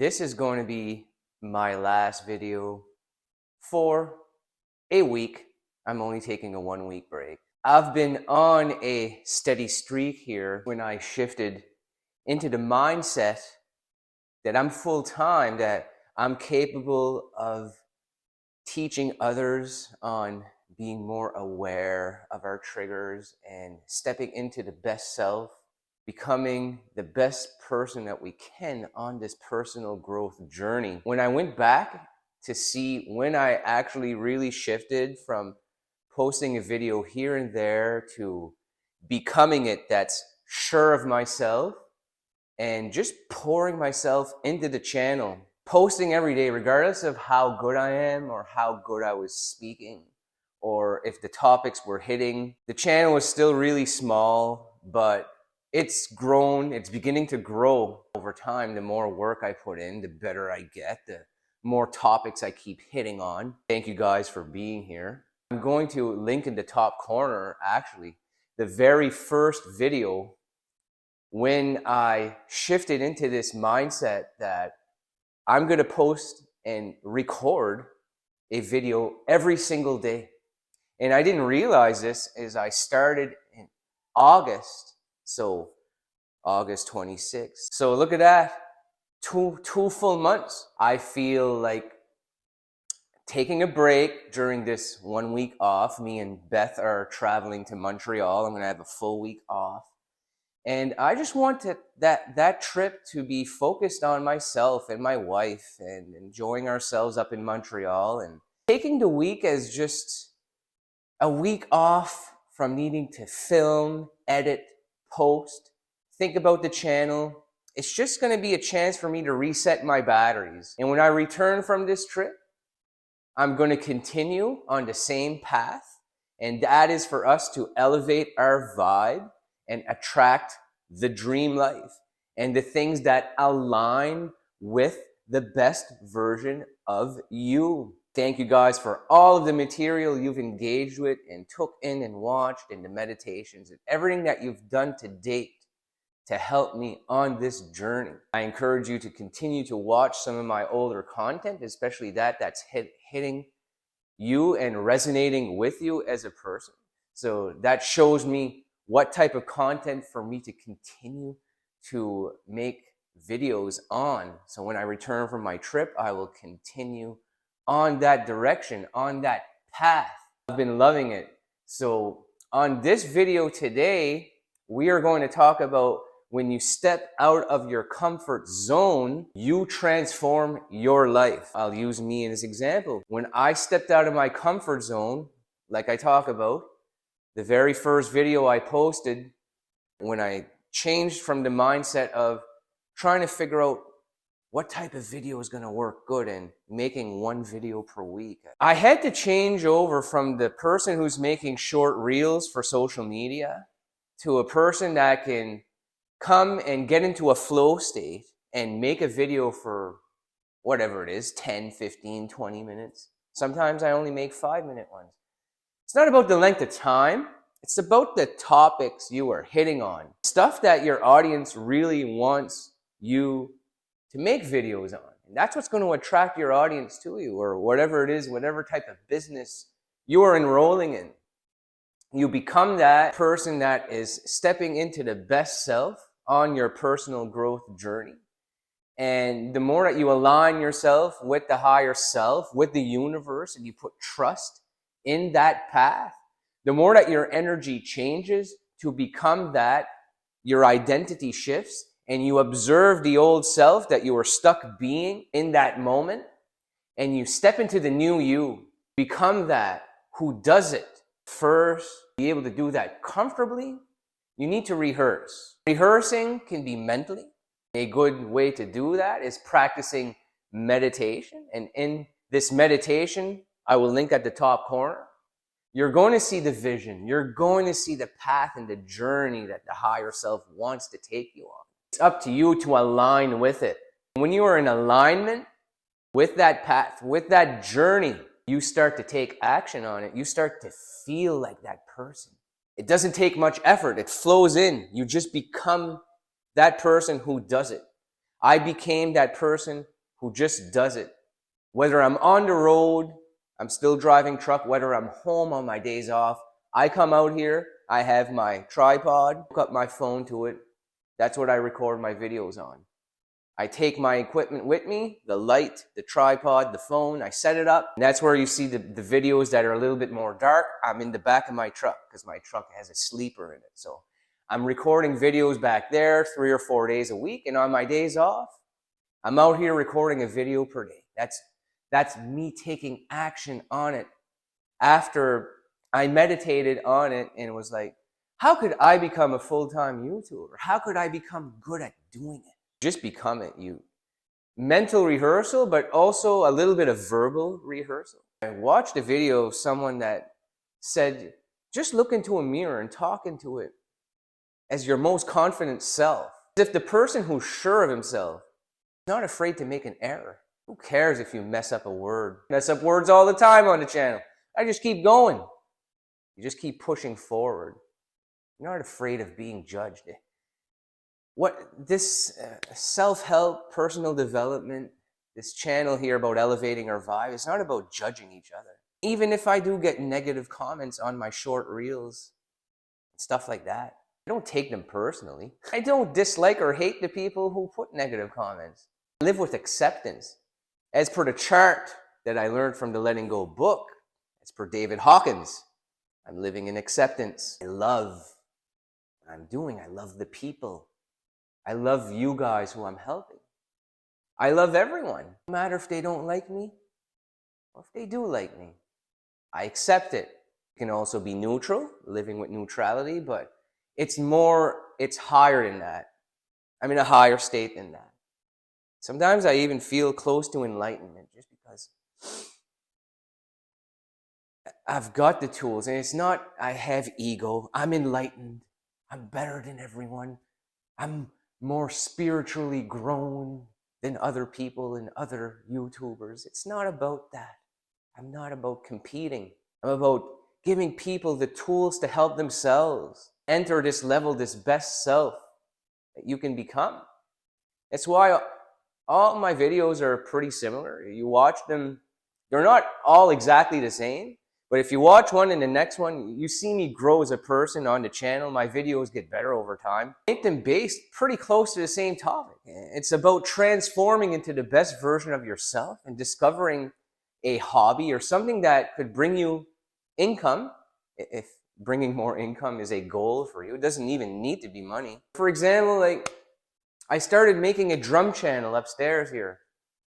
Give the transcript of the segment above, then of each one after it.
this is going to be my last video for a week. I'm only taking a 1 week break. I've been on a steady streak here when I shifted into the mindset that I'm full-time, that I'm capable of teaching others on being more aware of our triggers and stepping into the best self, becoming the best person that we can on this personal growth journey. When I went back to see when I actually really shifted from posting a video here and there to becoming it that's sure of myself and just pouring myself into the channel, posting every day, regardless of how good I am or how good I was speaking, or if the topics were hitting. The channel was still really small, but it's grown. It's beginning to grow over time. The more work I put in, the better I get, the more topics I keep hitting on. Thank you guys for being here. I'm going to link in the top corner, actually, the very first video when I shifted into this mindset that I'm going to post and record a video every single day. And I didn't realize this as I started in August. So August 26th. So look at that. Two full months. I feel like taking a break during this 1 week off. Me and Beth are traveling to Montreal. I'm going to have a full week off. And I just want that trip to be focused on myself and my wife and enjoying ourselves up in Montreal, and taking the week as just a week off from needing to film, edit, post, think about the channel. It's just going to be a chance for me to reset my batteries. And when I return from this trip, I'm going to continue on the same path. And that is for us to elevate our vibe and attract the dream life and the things that align with the best version of you. Thank you guys for all of the material you've engaged with and took in and watched, and the meditations and everything that you've done to date to help me on this journey. I encourage you to continue to watch some of my older content, especially that's hitting you and resonating with you as a person. So that shows me what type of content for me to continue to make videos on. So when I return from my trip, I will continue on that direction, on that path. I've been loving it. So on this video today, we are going to talk about when you step out of your comfort zone, you transform your life. I'll use me as an example. When I stepped out of my comfort zone, like I talk about, the very first video I posted, when I changed from the mindset of trying to figure out what type of video is going to work good and making one video per week, I had to change over from the person who's making short reels for social media to a person that can come and get into a flow state and make a video for whatever it is, 10, 15, 20 minutes. Sometimes I only make 5-minute ones. It's not about the length of time. It's about the topics you are hitting on. Stuff that your audience really wants you to make videos on. And that's what's going to attract your audience to you, or whatever it is, whatever type of business you are enrolling in. You become that person that is stepping into the best self on your personal growth journey. And the more that you align yourself with the higher self, with the universe, and you put trust in that path, the more that your energy changes to become that, your identity shifts, and you observe the old self that you were stuck being in that moment, and you step into the new you, become that who does it. First, be able to do that comfortably, you need to rehearse. Rehearsing can be mentally. A good way to do that is practicing meditation. And in this meditation, I will link at the top corner, you're going to see the vision. You're going to see the path and the journey that the higher self wants to take you on. It's up to you to align with it. When you are in alignment with that path, with that journey, you start to take action on it. You start to feel like that person. It doesn't take much effort. It flows in. You just become that person who does it. I became that person who just does it. Whether I'm on the road, I'm still driving truck, whether I'm home on my days off, I come out here, I have my tripod, hook up my phone to it. That's what I record my videos on. I take my equipment with me, the light, the tripod, the phone, I set it up. And that's where you see the videos that are a little bit more dark. I'm in the back of my truck because my truck has a sleeper in it. So I'm recording videos back there 3 or 4 days a week. And on my days off, I'm out here recording a video per day. That's me taking action on it after I meditated on it and was like, how could I become a full-time YouTuber? How could I become good at doing it? Just become it. You mental rehearsal, but also a little bit of verbal rehearsal. I watched a video of someone that said, just look into a mirror and talk into it as your most confident self. If the person who's sure of himself is not afraid to make an error, who cares if you mess up a word? Mess up words all the time on the channel. I just keep going. You just keep pushing forward. You're not afraid of being judged. What this self-help, personal development, this channel here about elevating our vibe, it's not about judging each other. Even if I do get negative comments on my short reels, stuff like that, I don't take them personally. I don't dislike or hate the people who put negative comments. I live with acceptance. As per the chart that I learned from the Letting Go book, as per David Hawkins, I'm living in acceptance. I love what I'm doing. I love the people. I love you guys who I'm helping. I love everyone. No matter if they don't like me or if they do like me. I accept it. It can also be neutral, living with neutrality, but it's higher than that. I'm in a higher state than that. Sometimes I even feel close to enlightenment just because I've got the tools, and it's not I have ego. I'm enlightened. I'm better than everyone. I'm more spiritually grown than other people and other YouTubers. It's not about that. I'm not about competing. I'm about giving people the tools to help themselves enter this level, this best self that you can become. That's why all my videos are pretty similar. You watch them, they're not all exactly the same, but if you watch one and the next one, you see me grow as a person on the channel. My videos get better over time. Make them based pretty close to the same topic. It's about transforming into the best version of yourself and discovering a hobby or something that could bring you income. If bringing more income is a goal for you, it doesn't even need to be money. For example, like I started making a drum channel upstairs here.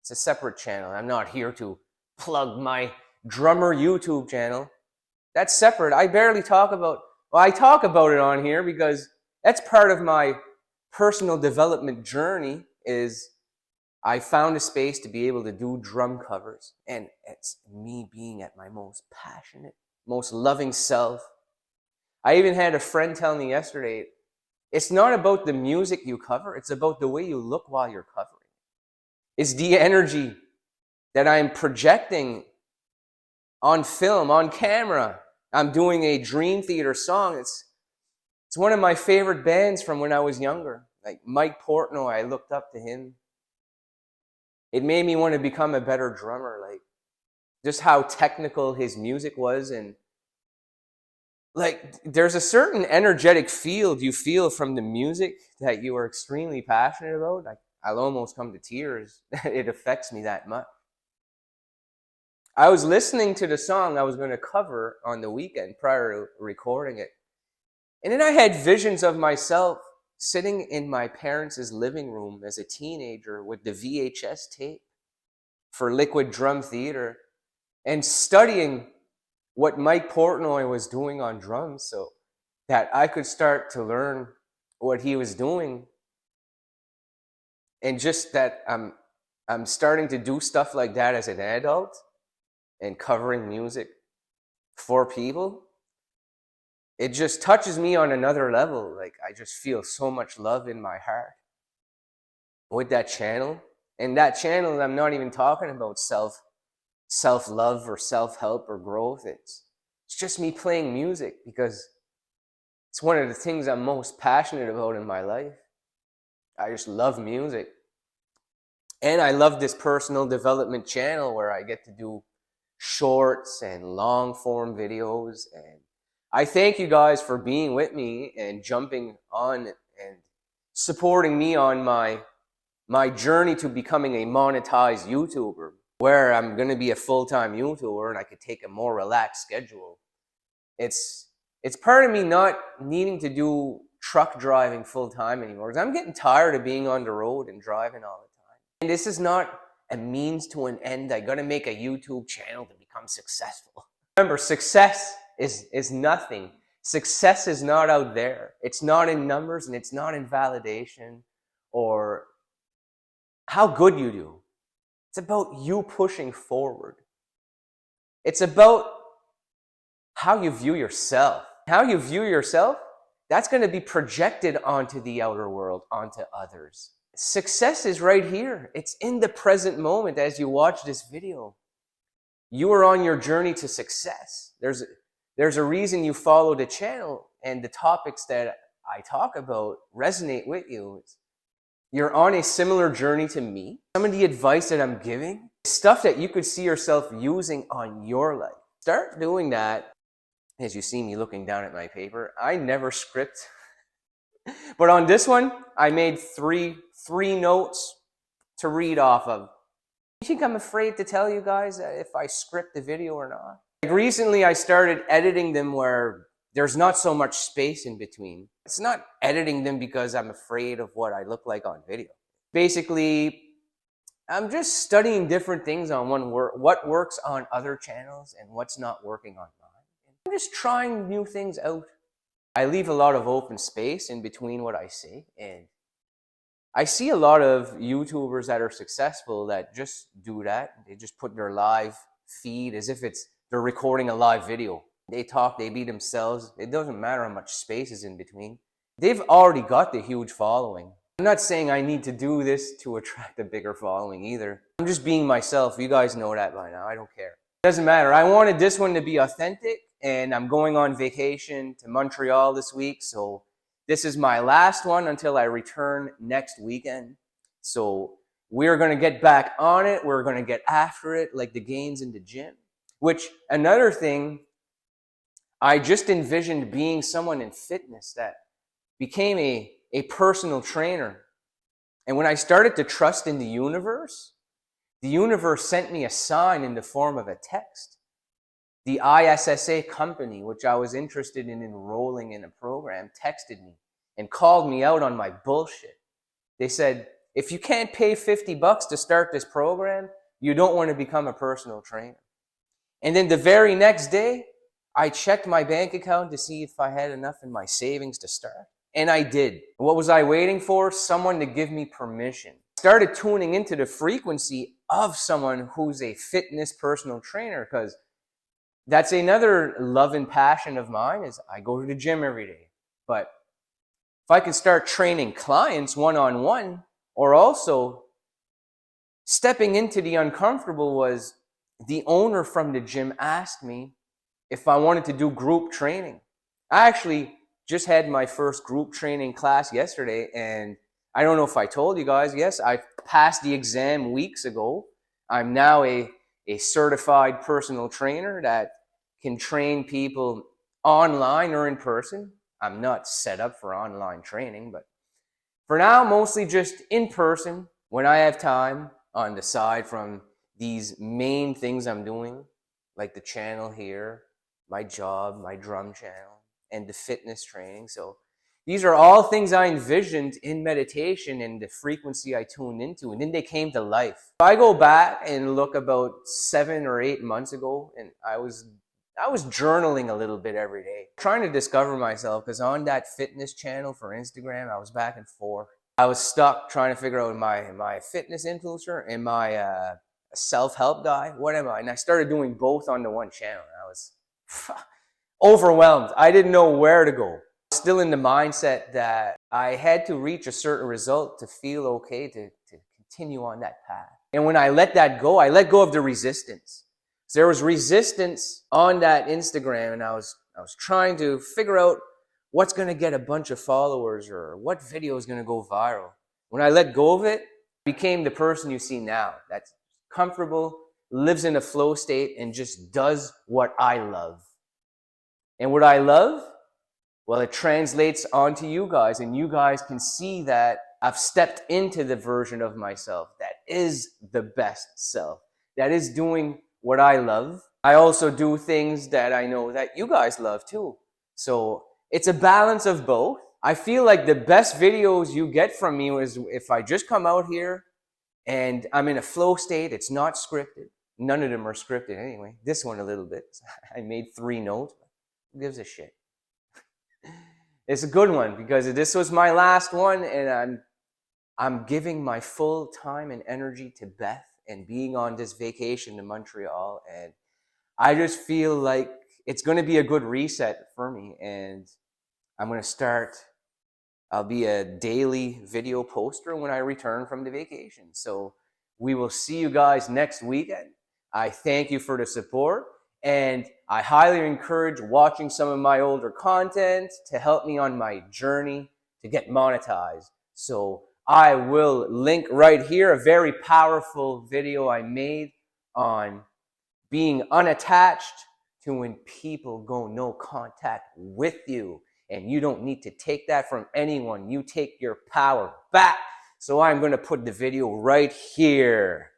It's a separate channel. I'm not here to plug my drummer YouTube channel. That's separate. I barely talk about, well, I talk about it on here because that's part of my personal development journey. Is I found a space to be able to do drum covers, and it's me being at my most passionate, most loving self. I even had a friend tell me yesterday, it's not about the music you cover, it's about the way you look while you're covering. It's the energy that I'm projecting on film, on camera. I'm doing a Dream Theater song. It's one of my favorite bands from when I was younger. Like Mike Portnoy, I looked up to him. It made me want to become a better drummer, like just how technical his music was. And like there's a certain energetic field you feel from the music that you are extremely passionate about. Like I'll almost come to tears. It affects me that much. I was listening to the song I was going to cover on the weekend prior to recording it. And then I had visions of myself sitting in my parents' living room as a teenager with the VHS tape for Liquid Drum Theater and studying what Mike Portnoy was doing on drums so that I could start to learn what he was doing. And just that I'm starting to do stuff like that as an adult and covering music for people. It just touches me on another level. Like I just feel so much love in my heart with that channel. And that channel, I'm not even talking about self-love or self-help or growth. It's just me playing music because it's one of the things I'm most passionate about in my life. I just love music. And I love this personal development channel where I get to do shorts and long form videos. And I thank you guys for being with me and jumping on and supporting me on my journey to becoming a monetized YouTuber, where I'm going to be a full-time YouTuber and I could take a more relaxed schedule. It's part of me not needing to do truck driving full-time anymore, because I'm getting tired of being on the road and driving all the time. And this is not a means to an end. I got to make a YouTube channel to become successful. Remember, success is nothing. Success is not out there. It's not in numbers, and it's not in validation or how good you do. It's about you pushing forward. It's about how you view yourself. How you view yourself, that's going to be projected onto the outer world, onto others. Success is right here. It's in the present moment as you watch this video. You are on your journey to success. There's a reason you follow the channel, and the topics that I talk about resonate with you. You're on a similar journey to me. Some of the advice that I'm giving is stuff that you could see yourself using on your life. Start doing that. As you see me looking down at my paper, I never script. But on this one, I made three notes to read off of. You think I'm afraid to tell you guys if I script the video or not? Like recently, I started editing them where there's not so much space in between. It's not editing them because I'm afraid of what I look like on video. Basically, I'm just studying different things on what works on other channels and what's not working on mine. I'm just trying new things out. I leave a lot of open space in between what I say, and I see a lot of YouTubers that are successful that just do that. They just put their live feed as if they're recording a live video. They talk, they be themselves. It doesn't matter how much space is in between. They've already got the huge following. I'm not saying I need to do this to attract a bigger following either. I'm just being myself. You guys know that by now. I don't care. It doesn't matter. I wanted this one to be authentic, and I'm going on vacation to Montreal this week. So this is my last one until I return next weekend. So we're going to get back on it. We're going to get after it like the gains in the gym. Which, another thing, I just envisioned being someone in fitness that became a personal trainer. And when I started to trust in the universe sent me a sign in the form of a text. The ISSA company, which I was interested in enrolling in a program, texted me and called me out on my bullshit. They said, if you can't pay $50 to start this program, you don't want to become a personal trainer. And then the very next day, I checked my bank account to see if I had enough in my savings to start. And I did. What was I waiting for? Someone to give me permission. I started tuning into the frequency of someone who's a fitness personal trainer, because that's another love and passion of mine. Is I go to the gym every day. But if I can start training clients one-on-one, or also stepping into the uncomfortable, was the owner from the gym asked me if I wanted to do group training. I actually just had my first group training class yesterday, and I don't know if I told you guys, yes, I passed the exam weeks ago. I'm now a certified personal trainer that can train people online or in person. I'm not set up for online training, but for now, mostly just in person when I have time on the side from these main things I'm doing, like the channel here, my job, my drum channel, and the fitness training. So these are all things I envisioned in meditation and the frequency I tuned into, and then they came to life. If I go back and look about 7 or 8 months ago, and I was journaling a little bit every day, trying to discover myself, because on that fitness channel for Instagram, I was back and forth. I was stuck trying to figure out, am I a fitness influencer? Am I a self-help guy? What am I? And I started doing both on the one channel. I was overwhelmed. I didn't know where to go. I was still in the mindset that I had to reach a certain result to feel okay to continue on that path. And when I let that go, I let go of the resistance. So there was resistance on that Instagram, and I was trying to figure out what's going to get a bunch of followers or what video is going to go viral. When I let go of it, Became the person you see now. That's comfortable, lives in a flow state, and just does what I love. And what I love, well, it translates onto you guys, and you guys can see that I've stepped into the version of myself that is the best self, that is doing what I love. I also do things that I know that you guys love too. So it's a balance of both. I feel like the best videos you get from me is if I just come out here and I'm in a flow state. It's not scripted. None of them are scripted anyway. This one a little bit. I made 3 notes. Who gives a shit? It's a good one because this was my last one, and I'm giving my full time and energy to Beth and being on this vacation to Montreal, and I just feel like it's going to be a good reset for me, and I'm going to start. I'll be a daily video poster when I return from the vacation. So we will see you guys next weekend. I thank you for the support, and I highly encourage watching some of my older content to help me on my journey to get monetized. So I will link right here a very powerful video I made on being unattached to when people go no contact with you. And you don't need to take that from anyone. You take your power back. So I'm going to put the video right here.